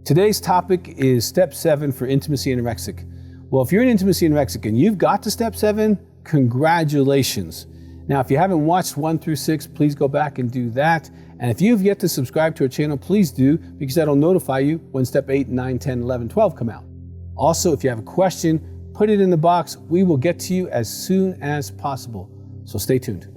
Today's topic is step 7 for intimacy anorexic. Well, if you're an intimacy anorexic and you've got to step 7, congratulations. Now, if you haven't watched 1 through 6, please go back and do that. And if you've yet to subscribe to our channel, please do, because that'll notify you when step 8, 9, 10, 11, 12 come out. Also, if you have a question, put it in the box. We will get to you as soon as possible. So stay tuned.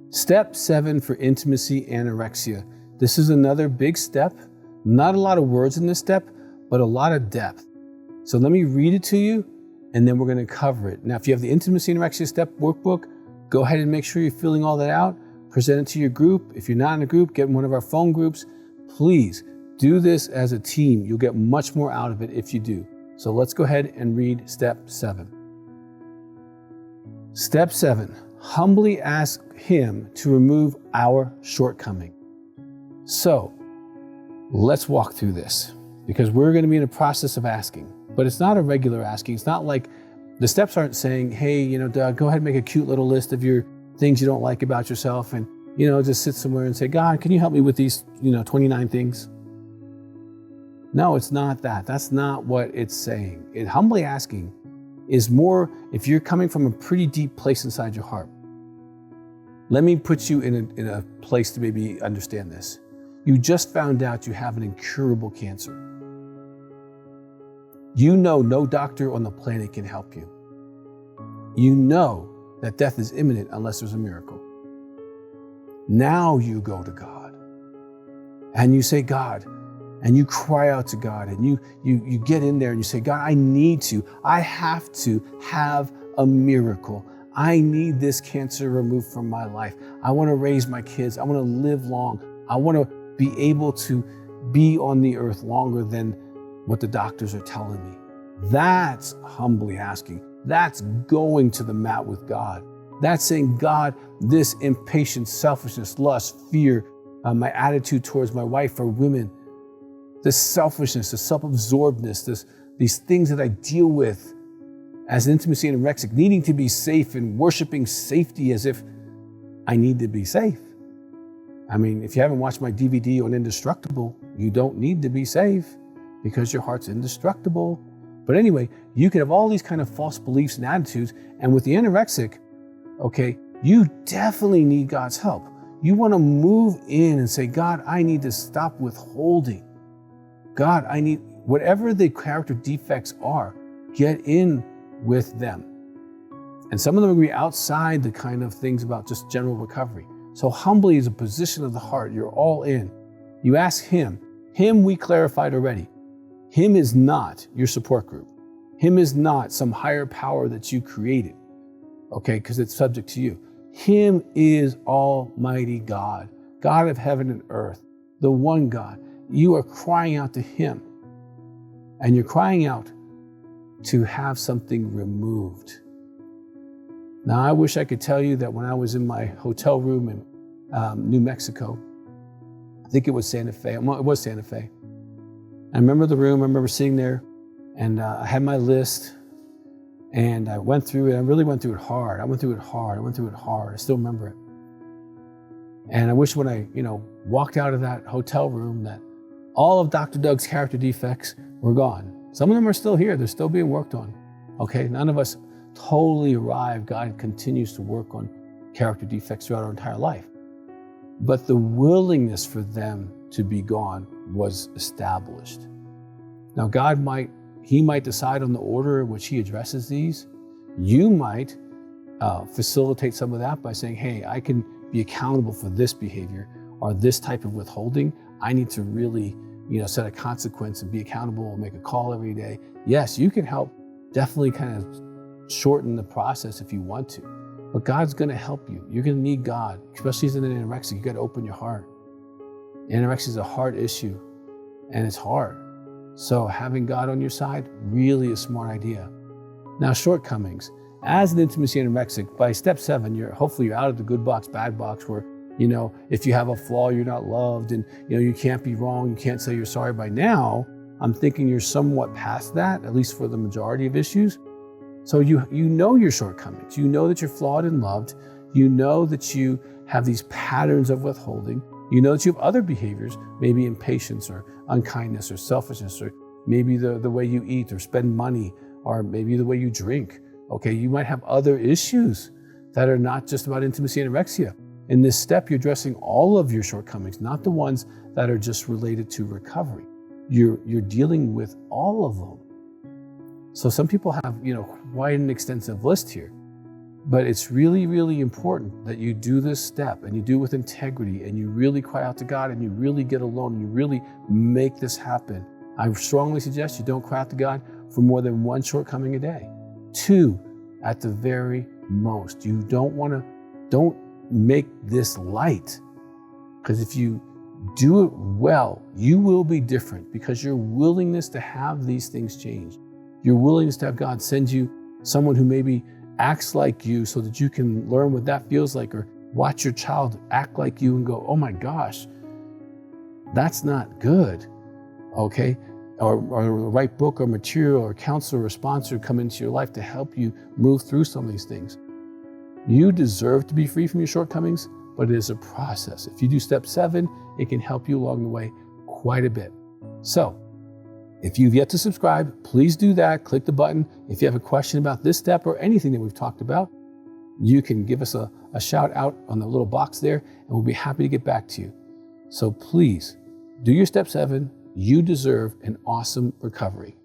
Step 7 for intimacy anorexia. This is another big step. Not a lot of words in this step, but a lot of depth. So let me read it to you, and then we're going to cover it. Now, if you have the intimacy anorexia step workbook, go ahead and make sure you're filling all that out. Present it to your group. If you're not in a group, get in one of our phone groups. Please do this as a team. You'll get much more out of it if you do. So let's go ahead and read step 7. Step 7. Humbly ask Him to remove our shortcoming. So let's walk through this, because we're going to be in a process of asking, but it's not a regular asking. It's not like the steps aren't saying, hey, Doug, go ahead and make a cute little list of your things you don't like about yourself, and, just sit somewhere and say, God, can you help me with these, 29 things? No, it's not that. That's not what it's saying. Humbly asking is more if you're coming from a pretty deep place inside your heart. Let me put you in a place to maybe understand this. You just found out you have an incurable cancer. You know no doctor on the planet can help you. You know that death is imminent unless there's a miracle. Now you go to God and you say, God, and you cry out to God, and you get in there and you say, God, I have to have a miracle. I need this cancer removed from my life. I want to raise my kids. I want to live long. I want to be able to be on the earth longer than what the doctors are telling me. That's humbly asking. That's going to the mat with God. That's saying, God, this impatience, selfishness, lust, fear, my attitude towards my wife or women, this selfishness, this self-absorbedness, these things that I deal with as intimacy anorexic, needing to be safe and worshiping safety as if I need to be safe. I mean, if you haven't watched my DVD on Indestructible, you don't need to be safe because your heart's indestructible. But anyway, you can have all these kind of false beliefs and attitudes. And with the anorexic, okay, you definitely need God's help. You want to move in and say, God, I need to stop withholding. God, I need, whatever the character defects are, get in with them. And some of them are going to be outside the kind of things about just general recovery. So humbly is a position of the heart. You're all in. You ask Him. Him we clarified already. Him is not your support group. Him is not some higher power that you created, okay, because it's subject to you. Him is Almighty God, God of heaven and earth, the one God. You are crying out to Him, and you're crying out to have something removed. Now, I wish I could tell you that when I was in my hotel room in New Mexico, I think it was Santa Fe. It was Santa Fe. I remember the room. I remember sitting there, and I had my list, and I went through it. I really went through it hard. I went through it hard. I still remember it. And I wish when I, walked out of that hotel room that all of Dr. Doug's character defects were gone. Some of them are still here. They're still being worked on. Okay, none of us totally arrived. God continues to work on character defects throughout our entire life. But the willingness for them to be gone was established. Now, God might decide on the order in which He addresses these. You might facilitate some of that by saying, hey, I can be accountable for this behavior or this type of withholding. I need to really set a consequence and be accountable and make a call every day. Yes, you can help definitely kind of shorten the process if you want to, but God's going to help you. You're going to need God, especially as an anorexic. You got to open your heart. Anorexia is a hard issue, and it's hard. So having God on your side, really a smart idea. Now, shortcomings. As an intimacy anorexic, by step 7, hopefully you're out of the good box, bad box, where, if you have a flaw, you're not loved, and, you can't be wrong, you can't say you're sorry. By now, I'm thinking you're somewhat past that, at least for the majority of issues. So you know your shortcomings. You know that you're flawed and loved. You know that you have these patterns of withholding. You know that you have other behaviors, maybe impatience or unkindness or selfishness, or maybe the way you eat or spend money, or maybe the way you drink. Okay, you might have other issues that are not just about intimacy and anorexia. In this step, you're addressing all of your shortcomings, not the ones that are just related to recovery. You're dealing with all of them. So some people have, quite an extensive list here, but it's really, really important that you do this step and you do it with integrity and you really cry out to God and you really get alone and you really make this happen. I strongly suggest you don't cry out to God for more than 1 shortcoming a day. 2 at the very most. You don't make this light, because if you do it well, you will be different, because your willingness to have these things change, your willingness to have God send you someone who maybe acts like you so that you can learn what that feels like, or watch your child act like you and go, oh my gosh, that's not good, okay? Or the right book or material or counselor or sponsor come into your life to help you move through some of these things. You deserve to be free from your shortcomings, but it is a process. If you do step 7, it can help you along the way quite a bit. So if you've yet to subscribe, please do that. Click the button. If you have a question about this step or anything that we've talked about, you can give us a shout out on the little box there, and we'll be happy to get back to you. So please do your step 7. You deserve an awesome recovery.